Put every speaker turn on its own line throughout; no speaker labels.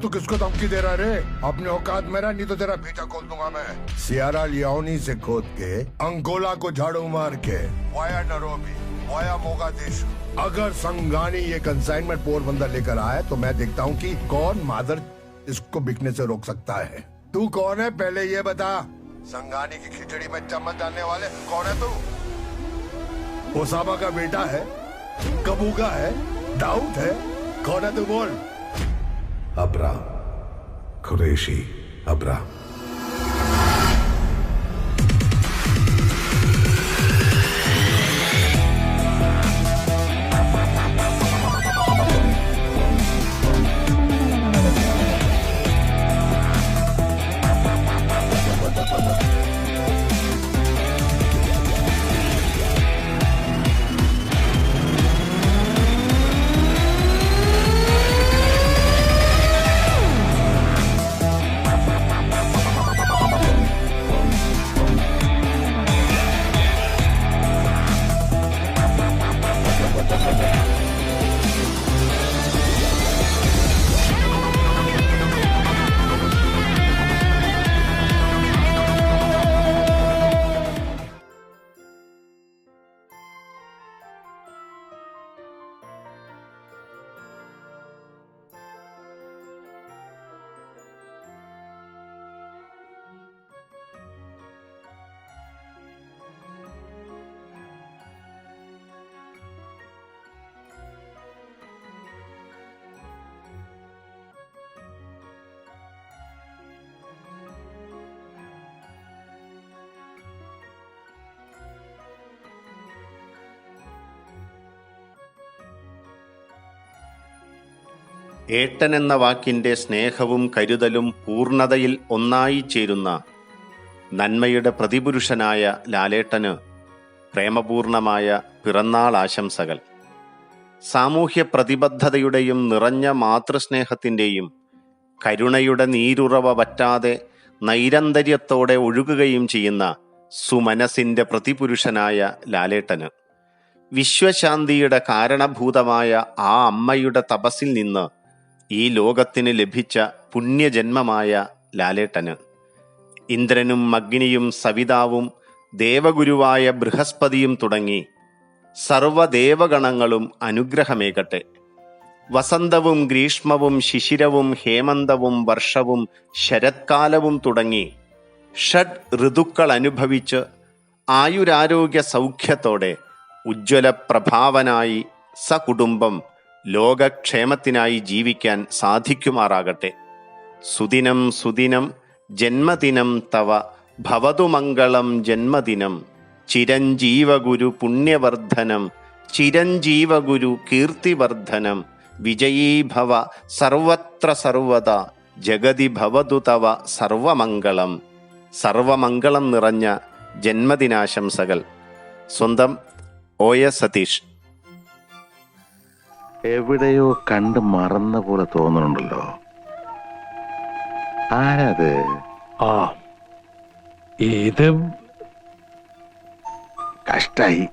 तू किसको धमकी दे रहा रे? अपने औकात मेरा, नहीं तो तेरा बेटा खोल दूंगा मैं। सियारा लियोनी से खोद के अंगोला को झाड़ू मार के वाया नैरोबी वाया मोगादिशु, अगर संगानी ये कंसाइनमेंट पोरबंदर लेकर आए तो मैं देखता हूँ कि कौन मादर इसको बिकने से रोक सकता है। तू कौन है पहले ये बता। संगानी की खिचड़ी में चम्मच डालने वाले कौन है तू? ओसामा का बेटा है, कबूगा है, दाऊद है, कौन है तू बोल?
अब्रा, कुरैशी अब्रा।
ഏട്ടൻ എന്ന വാക്കിൻ്റെ സ്നേഹവും കരുതലും പൂർണ്ണതയിൽ ഒന്നായി ചേരുന്ന നന്മയുടെ പ്രതിപുരുഷനായ ലാലേട്ടന് പ്രേമപൂർണമായ പിറന്നാൾ ആശംസകൾ. സാമൂഹ്യ പ്രതിബദ്ധതയുടെയും നിറഞ്ഞ മാതൃസ്നേഹത്തിൻ്റെയും കരുണയുടെ നീരുറവ വറ്റാതെ നൈരന്തര്യത്തോടെ ഒഴുകുകയും ചെയ്യുന്ന സുമനസിൻ്റെ പ്രതിപുരുഷനായ ലാലേട്ടന് വിശ്വശാന്തിയുടെ കാരണഭൂതമായ ആ അമ്മയുടെ തപസ്സിൽ നിന്ന് ഈ ലോകത്തിന് ലഭിച്ച പുണ്യജന്മമായ ലാലേട്ടന് ഇന്ദ്രനും അഗ്നിയും സവിതാവും ദേവഗുരുവായ ബൃഹസ്പതിയും തുടങ്ങി സർവദേവഗണങ്ങളും അനുഗ്രഹമേകട്ടെ. വസന്തവും ഗ്രീഷ്മവും ശിശിരവും ഹേമന്തവും വർഷവും ശരത്കാലവും തുടങ്ങി ഷഡ് ഋതുക്കൾ അനുഭവിച്ച് ആയുരാരോഗ്യ സൗഖ്യത്തോടെ ഉജ്ജ്വല പ്രഭാവനായി സകുടുംബം ലോകക്ഷേമത്തിനായി ജീവിക്കാൻ സാധിക്കുമാറാകട്ടെ. സുദിനം സുദിനം ജന്മദിനം തവ ഭവതു മംഗളം ജന്മദിനം ചിരഞ്ജീവഗുരു പുണ്യവർദ്ധനം ചിരഞ്ജീവഗുരു കീർത്തിവർദ്ധനം വിജയീഭവ സർവത്ര സർവദാ ജഗതി ഭവതു തവ സർവമംഗളം. സർവമംഗളം നിറഞ്ഞ ജന്മദിനാശംസകൾ. സ്വന്തം OS സതീഷ്.
എവിടെയോ കണ്ട് മറന്ന പോലെ തോന്നുന്നുണ്ടല്ലോ. ആരത്?
ആ ഇത്
കഷ്ടായി.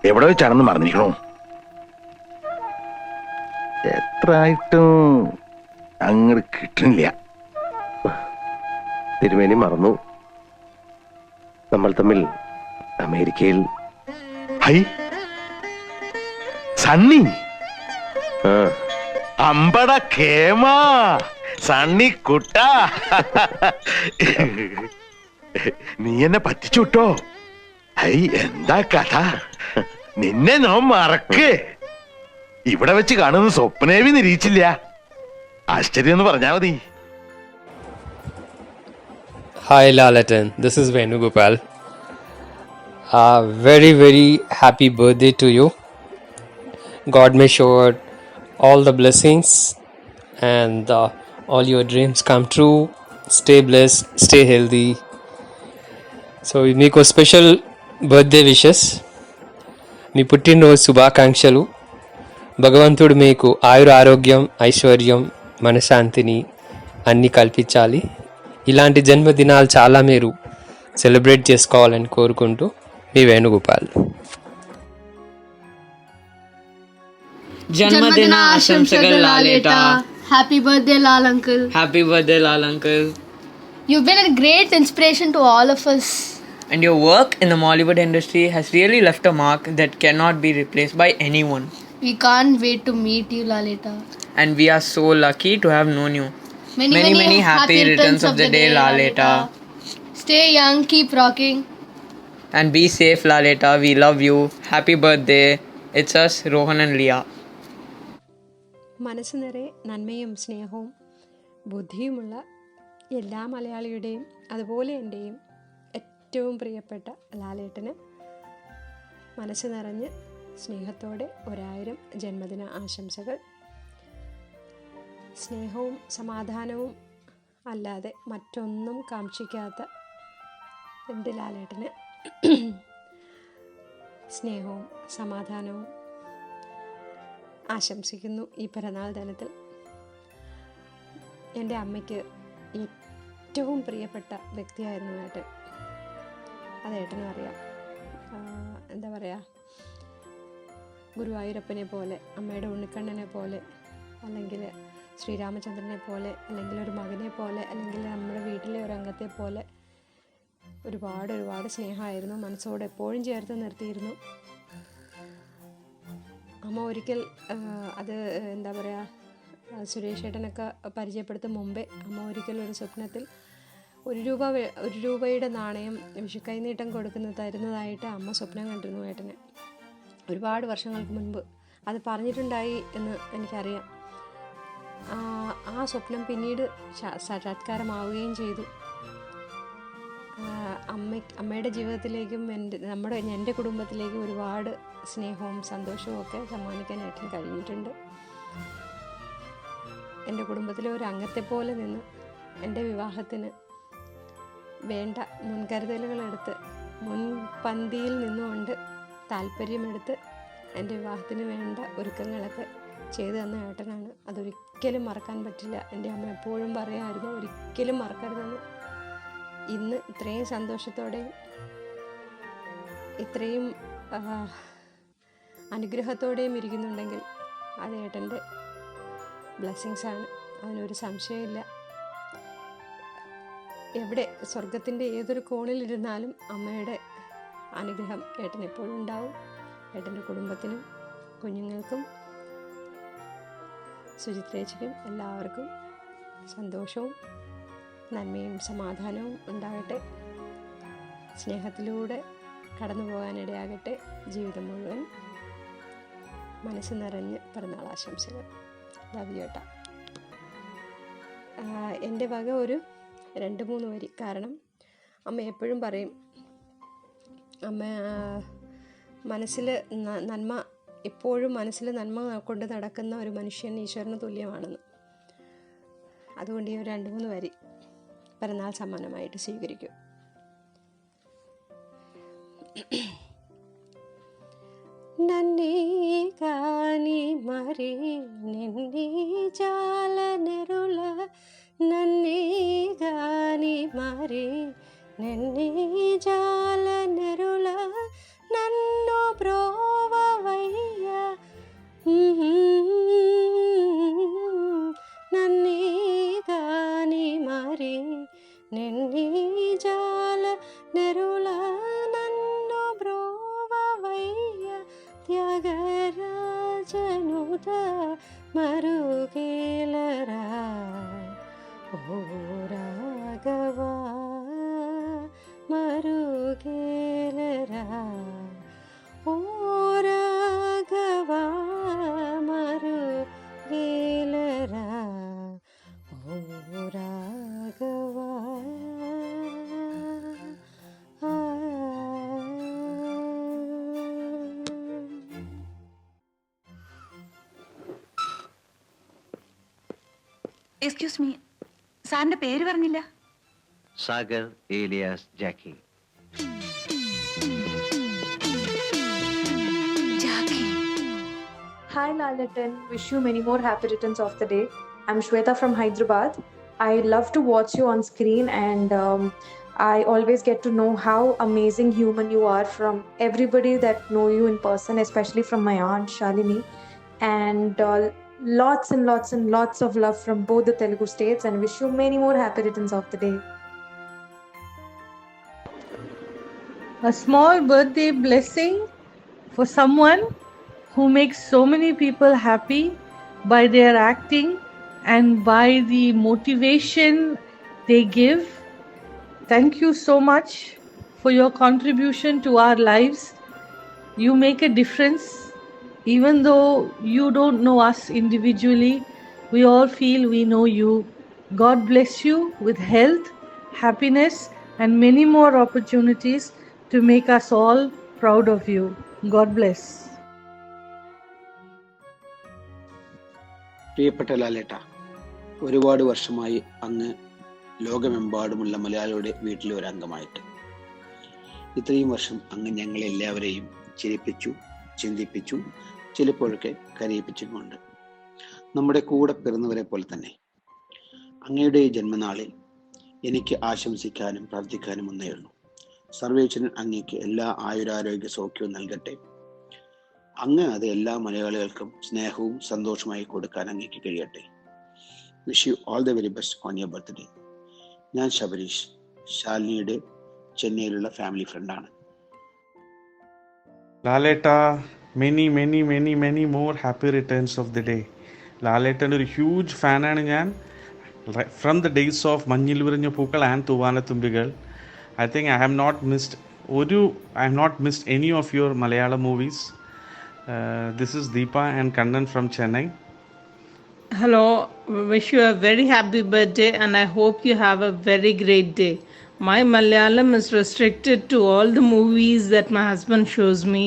എവിടെ വെച്ചാണെന്ന് മറന്നിരിക്കണോ? എത്ര ആയിട്ടും അങ്ങോട്ട് കിട്ടണില്ല.
തിരുമേനി മറന്നു. നമ്മൾ തമ്മിൽ അമേരിക്കയിൽ.
ഹൈ സണ്ണി,
ആ,
അമ്പട കേമാ സണ്ണി കുട്ട, നീ എന്നെ പറ്റിച്ചുട്ടോ. ഹൈ എന്താ കഥ? നിന്നെ നോ മറക്ക്. ഇവിടെ വെച്ച് കാണുന്ന സ്വപ്നേവി നിരീക്ഷില്ല. ആശ്ചര്യം എന്ന് പറഞ്ഞാ മതി.
Hi Lalaten, this is Venugopal. Very very happy birthday to you. God may show all the blessings and all your dreams come true. Stay blessed, stay healthy. So meeku special birthday wishes. మీ పుట్టినరోజు శుభాకాంక్షలు. భగవంతుడు మీకు ఆయుర ఆరోగ్యం ఐశ్వర్యం మనశ్శాంతిని అన్నీ కల్పించాలి. ఇలాంటి జన్మదినాలు చాలా మీరు సెలబ్రేట్ చేసుకోవాలని కోరుకుంటూ మీ వేణుగోపాల్.
జన్మదిన ఆశంసలు లాలేట. Happy birthday, Lal Uncle.
Happy birthday, Lal Uncle.
You've been a great inspiration to all of us.
And your work in the Mollywood industry has really left a mark that cannot be replaced by anyone.
We can't wait to meet you, Lalita.
And we are so lucky to have known you. Many happy returns of the day, Lalita.
Stay young, keep rocking.
And be safe, Lalita. We love you. Happy birthday. It's us, Rohan and Leah.
മനസ്സ് നിറയെ നന്മയും സ്നേഹവും ബുദ്ധിയുമുള്ള എല്ലാ മലയാളിയുടെയും അതുപോലെ എൻ്റെയും ഏറ്റവും പ്രിയപ്പെട്ട ലാലേട്ടന് മനസ്സ് നിറഞ്ഞ് സ്നേഹത്തോടെ 1000 ജന്മദിന ആശംസകൾ. സ്നേഹവും സമാധാനവും അല്ലാതെ മറ്റൊന്നും കാക്ഷിക്കാത്ത എൻ്റെ ലാലേട്ടന് സ്നേഹവും സമാധാനവും ആശംസിക്കുന്നു ഈ പിറന്നാൾ ദിനത്തിൽ. എൻ്റെ അമ്മയ്ക്ക് ഏറ്റവും പ്രിയപ്പെട്ട വ്യക്തിയായിരുന്നു ഏട്ടൻ. അത് ഏട്ടനും അറിയാം. എന്താ പറയുക, ഗുരുവായൂരപ്പനെ പോലെ, അമ്മയുടെ ഉണ്ണിക്കണ്ണനെ പോലെ, അല്ലെങ്കിൽ ശ്രീരാമചന്ദ്രനെ പോലെ, അല്ലെങ്കിൽ ഒരു മകനെ പോലെ, അല്ലെങ്കിൽ നമ്മുടെ വീട്ടിലെ ഒരു അംഗത്തെ പോലെ ഒരുപാട് സ്നേഹമായിരുന്നു. മനസ്സോട് എപ്പോഴും ചേർത്ത് നിർത്തിയിരുന്നു. അമ്മ ഒരിക്കൽ അത് എന്താ പറയുക, സുരേഷ് ഏട്ടനൊക്കെ പരിചയപ്പെടുത്തും മുമ്പേ അമ്മ ഒരിക്കൽ ഒരു സ്വപ്നത്തിൽ 1 രൂപയുടെ നാണയം വിഷുക്കൈനീട്ടം തരുന്നതായിട്ട് അമ്മ സ്വപ്നം കണ്ടിരുന്നു ഏട്ടന്. ഒരുപാട് വർഷങ്ങൾക്ക് മുൻപ് അത് പറഞ്ഞിട്ടുണ്ടായി എന്ന് എനിക്കറിയാം. ആ സ്വപ്നം പിന്നീട് സാക്ഷാത്കാരമാവുകയും ചെയ്തു. അമ്മയുടെ ജീവിതത്തിലേക്കും എൻ്റെ കുടുംബത്തിലേക്കും ഒരുപാട് സ്നേഹവും സന്തോഷവും ഒക്കെ സമ്മാനിക്കാൻ ഏട്ടന് കഴിഞ്ഞിട്ടുണ്ട്. എൻ്റെ കുടുംബത്തിലെ ഒരു അംഗത്തെ പോലെ നിന്ന് എൻ്റെ വിവാഹത്തിന് വേണ്ട മുൻകരുതലുകളെടുത്ത് മുൻപന്തിയിൽ നിന്നുകൊണ്ട് താല്പര്യമെടുത്ത് എൻ്റെ വിവാഹത്തിന് വേണ്ട ഒരുക്കങ്ങളൊക്കെ ചെയ്തു തന്ന ഏട്ടനാണ്. അതൊരിക്കലും മറക്കാൻ പറ്റില്ല. എൻ്റെ അമ്മ എപ്പോഴും പറയാമായിരുന്നു, ഒരിക്കലും മറക്കരുതെന്ന്. ഇന്ന് ഇത്രയും സന്തോഷത്തോടെയും ഇത്രയും അനുഗ്രഹത്തോടെയും ഇരിക്കുന്നുണ്ടെങ്കിൽ അത് ഏട്ടൻ്റെ ബ്ലെസ്സിങ്സാണ്, അതിനൊരു സംശയമില്ല. എവിടെ സ്വർഗത്തിൻ്റെ ഏതൊരു കോണിലിരുന്നാലും അമ്മയുടെ അനുഗ്രഹം ഏട്ടൻ എപ്പോഴും ഉണ്ടാവും. ഏട്ടൻ്റെ കുടുംബത്തിനും കുഞ്ഞുങ്ങൾക്കും സുചിത്രേച്ചിക്കും എല്ലാവർക്കും സന്തോഷവും നന്മയും സമാധാനവും ഉണ്ടാകട്ടെ. സ്നേഹത്തിലൂടെ കടന്നു പോകാനിടയാകട്ടെ ജീവിതം മുഴുവൻ. മനസ്സ് നിറഞ്ഞ് പിറന്നാൾ ആശംസകൾ. ലവ് യു ഏട്ടാ. എൻ്റെ വക ഒരു 2-3 വരി. കാരണം അമ്മ എപ്പോഴും പറയും, അമ്മ മനസ്സിൽ നന്മ, എപ്പോഴും മനസ്സിൽ നന്മ കൊണ്ട് നടക്കുന്ന ഒരു മനുഷ്യൻ ഈശ്വരന് തുല്യമാണെന്ന്. അതുകൊണ്ട് ഈ ഒരു 2-3 വരി പിറന്നാൾ സമ്മാനമായിട്ട് സ്വീകരിക്കും. నన్నే కాని మరి నిన్నే జాల నెరుల నన్నే కాని మరి నిన్నే జాల నెరుల నన్ను బ్రోవవయ్య నన్నే కాని మరి నిన్నే జాల నెరుల నన్ను బ్రోవవయ్య త్యాగరాజనుత మరుగేలరా ఓ రాఘవా మరుగేలరా ఓ రాఘవా మరుగేలరా ఓ రాఘవా.
എക്സ്ക്യൂസ് മീ, സാറിന്റെ പേര് പറഞ്ഞില്ല.
സാഗർ ഏലിയാസ് ജാക്കി.
Hi Lalaton, wish you many more happy returns of the day. I'm Shweta from Hyderabad. I love to watch you on screen and I always get to know how amazing human you are from everybody that know you in person, especially from my aunt Shalini. And lots and lots and lots of love from both the Telugu states, and wish you many more happy returns of the day.
A small birthday blessing for someone who makes so many people happy by their acting and by the motivation they give. Thank you so much for your contribution to our lives. You make a difference. Even though you don't know us individually, we all feel we know you. God bless you with health, happiness, and many more opportunities to make us all proud of you. God bless.
പ്രിയപ്പെട്ട ലാലേട്ട, ഒരുപാട് വർഷമായി അങ്ങ് ലോകമെമ്പാടുമുള്ള മലയാളിയുടെ വീട്ടിലെ ഒരു അംഗമായിട്ട്. ഇത്രയും വർഷം അങ്ങ് ഞങ്ങളെല്ലാവരെയും ചിരിപ്പിച്ചു, ചിന്തിപ്പിച്ചു, ചിലപ്പോഴൊക്കെ കരയിപ്പിച്ചുമുണ്ട്. നമ്മുടെ കൂടെ പിറന്നവരെ പോലെ തന്നെ. അങ്ങയുടെ ഈ ജന്മനാളിൽ എനിക്ക് ആശംസിക്കാനും പ്രാർത്ഥിക്കാനും ഒന്നേ ഉള്ളൂ. സർവേശ്വരൻ അങ്ങേക്ക് എല്ലാ ആയുരാരോഗ്യ സൗഖ്യവും നൽകട്ടെ. അങ്ങ് അത് എല്ലാ മലയാളികൾക്കും സ്നേഹവും സന്തോഷമായി കൊടുക്കാൻ അങ്ങേക്ക് കഴിയട്ടെ. Wish you all the very best on your birthday. ഞാൻ ശബരീഷ്, ശാലിനിയുടെ ചെന്നൈയിലുള്ള ഫാമിലി ഫ്രണ്ടാണ്.
Laletta, many more happy returns of the day. ലാലേട്ടൻ്റെ ഒരു ഹ്യൂജ് ഫാനാണ് ഞാൻ. ഫ്രം ദ ഡേയ്സ് ഓഫ് മഞ്ഞിൽ വിരിഞ്ഞ പൂക്കൾ and Thoovanathumbikal. I think I have not missed any of your Malayalam movies. This is Deepa and Kannan from Chennai.
Hello, wish you a very happy birthday and I hope you have a very great day. My Malayalam is restricted to all the movies that my husband shows me.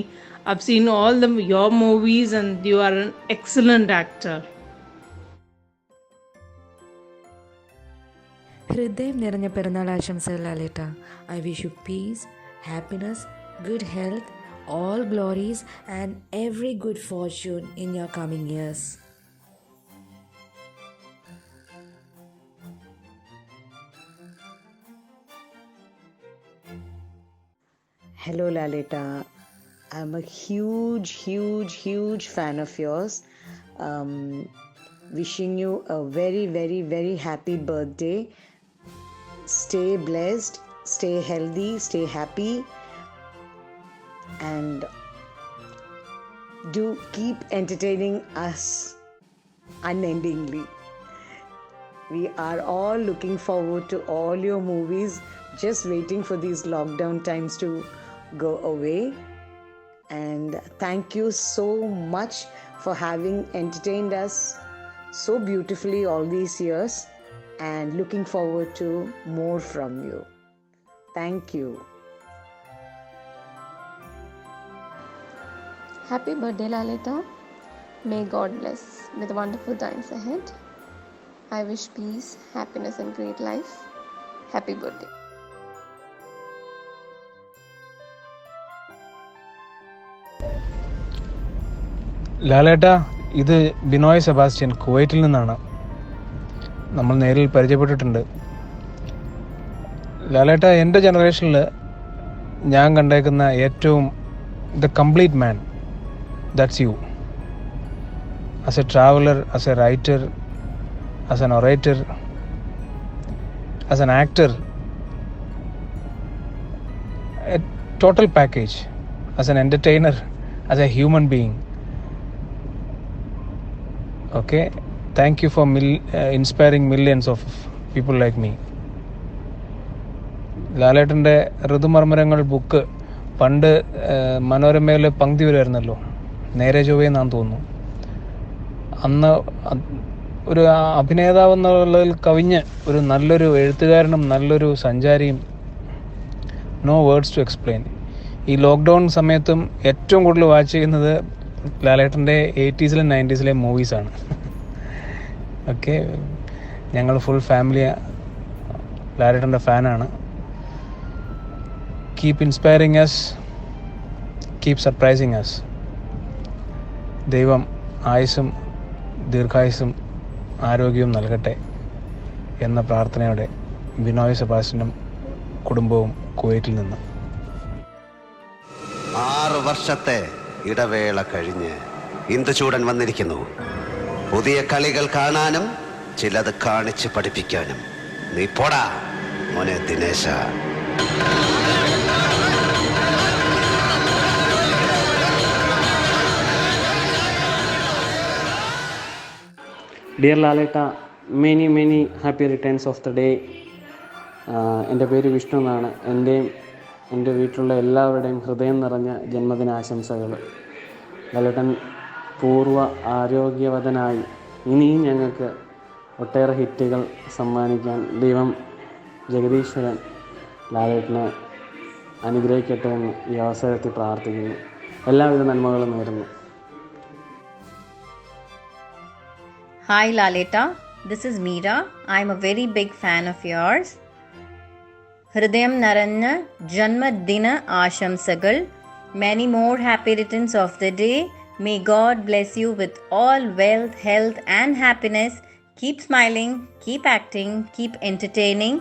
I've seen all your movies and you are an excellent actor.
ഹൃദയം നിറഞ്ഞ പിറന്നാൾ ആശംസകൾ Laletta. I wish you peace, happiness, good health, all glories and every good fortune in your coming years.
Hello Lalita, I'm a huge fan of yours. Wishing you a very happy birthday. Stay blessed, stay healthy, stay happy, and do keep entertaining us unendingly. We are all looking forward to all your movies, just waiting for these lockdown times to go away. And thank you so much for having entertained us so beautifully all these years, and looking forward to more from you. Thank you.
Happy birthday Lalita. May God bless with wonderful times ahead. I wish peace, happiness and great life. Happy birthday.
ലാലേട്ട, ഇത് Binoy Sebastian, കുവൈറ്റിൽ നിന്നാണ്. നമ്മൾ നേരിൽ പരിചയപ്പെട്ടിട്ടുണ്ട്. ലാലേട്ട, എൻ്റെ ജനറേഷനിൽ ഞാൻ കണ്ടേക്കുന്ന ഏറ്റവും the complete man, that's U. As A traveller, as A writer, as an orator, as an actor, A total package, as an entertainer, as A human being. Okay, thank you for inspiring millions of people like me. ലാലേട്ടൻ്റെ ഋതുമർമ്മരങ്ങൾ book പണ്ട് മനോരമയിലെ പങ്ക്തി വരുമായിരുന്നല്ലോ, നേരെ ചൊവ്വയെന്നാന്ന് തോന്നുന്നു. അന്ന് ഒരു അഭിനേതാവ് എന്നുള്ളതിൽ കവിഞ്ഞ് ഒരു നല്ലൊരു എഴുത്തുകാരനും നല്ലൊരു സഞ്ചാരിയും. No words to explain. ഈ ലോക്ക്ഡൗൺ സമയത്തും ഏറ്റവും കൂടുതൽ വാച്ച് ചെയ്യുന്നത് ലാലേട്ടൻ്റെ 80s 90s മൂവീസാണ്. ഓക്കെ, ഞങ്ങൾ ഫുൾ ഫാമിലി ലാലേട്ടൻ്റെ ഫാനാണ്. Keep inspiring us, keep surprising us. ദൈവം ആയുസ്സും ദീർഘായുസ്സും ആരോഗ്യവും നൽകട്ടെ എന്ന പ്രാർത്ഥനയോടെ ബിനോയ് സെബാസ്റ്റ്യനും കുടുംബവും കുവൈറ്റിൽ നിന്ന്.
6 വർഷത്തെ ഇടവേള കഴിഞ്ഞ് ഇന്ദുചൂടൻ വന്നിരിക്കുന്നു. പുതിയ കളികൾ കാണാനും ചിലത് കാണിച്ച് പഠിപ്പിക്കാനും. നീ പോടാ മോനെ Dinesha.
Dear Laletta, many happy returns of the day. എൻ്റെ പേര് വിഷ്ണു എന്നാണ്. എൻ്റെയും എൻ്റെ വീട്ടിലുള്ള എല്ലാവരുടെയും ഹൃദയം നിറഞ്ഞ ജന്മദിനാശംസകൾ. ലാലേട്ടൻ പൂർവ്വ ആരോഗ്യവതനായി ഇനിയും ഞങ്ങൾക്ക് ഒട്ടേറെ ഹിറ്റുകൾ സമ്മാനിക്കാൻ ദൈവം ജഗദീശ്വരൻ ലാലേട്ടനെ അനുഗ്രഹിക്കട്ടെ എന്ന് ഈ അവസരത്തിൽ പ്രാർത്ഥിക്കുന്നു. എല്ലാവിധ നന്മകളും നേരുന്നു.
Hi Laleta, this is Meera. I'm a very big fan of yours. Hridayam Naranya Janmadina Ashamsagal. Many more happy returns of the day. May God bless you with all wealth, health and happiness. Keep smiling, keep acting, keep entertaining.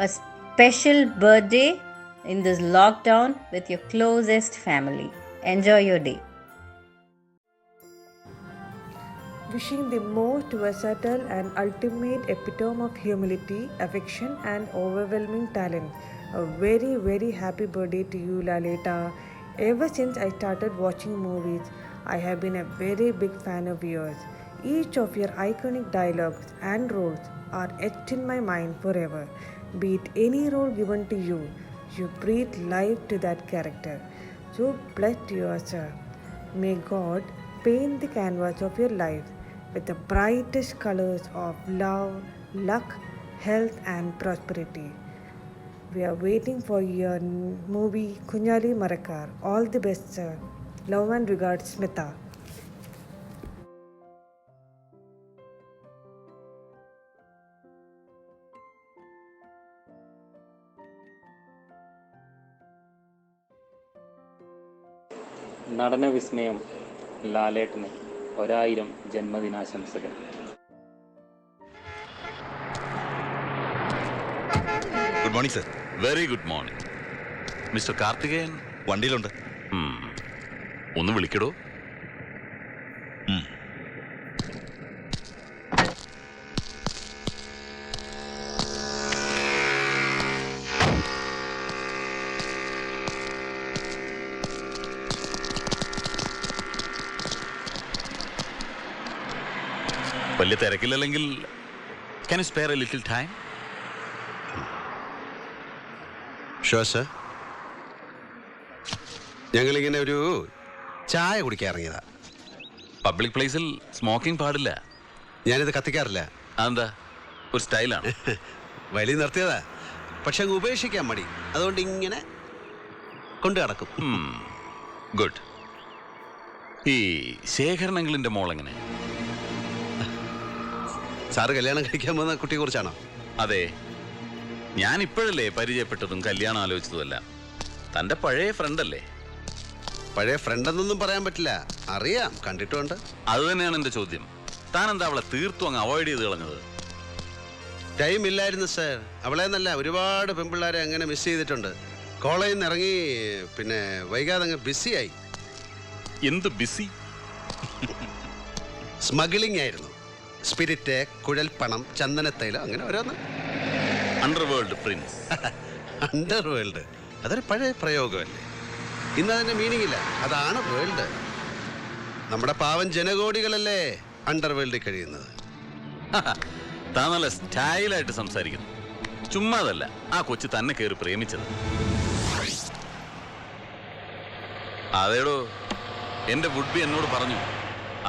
A special birthday in this lockdown with your closest family. Enjoy your day.
Wishing the most versatile and ultimate epitome of humility, affection and overwhelming talent. A very happy birthday to you, Laleta. Ever since I started watching movies, I have been a very big fan of yours. Each of your iconic dialogues and roles are etched in my mind forever. Be it any role given to you, you breathe life to that character. So blessed you are, sir. May God paint the canvas of your life with the brightest colors of love, luck, health and prosperity. We are waiting for your movie Kunjali Marakar. All the best, sir. Love and regards, Smita.
നടന വിസ്മയം ലാലേട്ടന് 1000 ജന്മദിനാശംസകൾ.
Good morning sir. Very good morning. Mister Karthikeyan വണ്ടിയിലുണ്ട്. ഒന്ന് വിളിക്കടോ. വലിയ തിരക്കില്ലെങ്കിൽ can you spare a little time?
Sure sir. ഞങ്ങളിങ്ങനെ ഒരു ചായ കുടിക്കാൻ ഇറങ്ങിയതാ.
പബ്ലിക് പ്ലേസിൽ സ്മോക്കിംഗ് പാടില്ല.
ഞാനിത് കത്തിക്കാറില്ല.
അതെന്താ? ഒരു സ്റ്റൈലാണ്.
വലിയ നിർത്തിയതാ, പക്ഷെ അങ്ങ് ഉപേക്ഷിക്കാൻ മടി. അതുകൊണ്ട് ഇങ്ങനെ കൊണ്ടു നടക്കും.
ഗുഡ്. ഈ ശേഖരണങ്ങളിൻ്റെ മോളെങ്ങനെ?
സാറ് കല്യാണം കഴിക്കാൻ പോകുന്ന കുട്ടിയെ കുറിച്ചാണോ?
അതെ, ഞാൻ ഇപ്പോഴല്ലേ പരിചയപ്പെട്ടതും കല്യാണം ആലോചിച്ചതുമല്ല. തൻ്റെ പഴയ ഫ്രണ്ടല്ലേ?
പഴയ ഫ്രണ്ടെന്നൊന്നും പറയാൻ പറ്റില്ല. അറിയാം, കണ്ടിട്ടുണ്ട്.
അത് തന്നെയാണ് എൻ്റെ ചോദ്യം. താൻ എന്താ അവളെ തീർത്തും അങ്ങ് അവോയ്ഡ് ചെയ്ത് കളഞ്ഞത്?
ടൈം ഇല്ലായിരുന്നു സാർ. അവളെ എന്നല്ല, ഒരുപാട് പെൺപിള്ളേരെ അങ്ങനെ മിസ് ചെയ്തിട്ടുണ്ട്. കോളേജിൽ നിന്ന് ഇറങ്ങി പിന്നെ വൈകാതെ അങ്ങ് ബിസിയായി.
എന്ത് ബിസി?
സ്മഗ്ലിംഗ് ആയിരുന്നു. സ്പിരിറ്റ്, കുഴൽപ്പണം, ചന്ദനത്തൈലം, അങ്ങനെ ഓരോന്ന്.
Underworld Prince.
അണ്ടർവേൾഡ് അതൊരു പഴയ പ്രയോഗമല്ലേ? ഇന്ന് അതിൻ്റെ മീനിങ് ഇല്ല. അതാണ് വേൾഡ്. നമ്മുടെ പാവം ജനകോടികളല്ലേ അണ്ടർവേൾഡിൽ കഴിയുന്നത്.
താൻ നല്ല സ്റ്റൈലായിട്ട് സംസാരിക്കുന്നു. ചുമ്മാതല്ല ആ കൊച്ചു തന്നെ കയറി പ്രേമിച്ചത്. അതേടോ, എൻ്റെ വുഡ്ബി എന്നോട് പറഞ്ഞു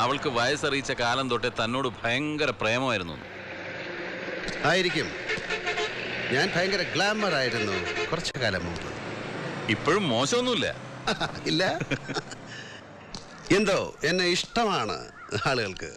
അവൾക്ക് വയസ്സറിയിച്ച കാലം തൊട്ടേ തന്നോട് ഭയങ്കര പ്രേമമായിരുന്നു.
ആയിരിക്കും. ഞാൻ ഭയങ്കര ഗ്ലാമർ ആയിരുന്നു കുറച്ചു കാലം മുമ്പ്.
ഇപ്പോഴും മോശമൊന്നുമില്ല.
ഇല്ല, എന്തോ എന്നെ ഇഷ്ടമാണ് ആളുകൾക്ക്.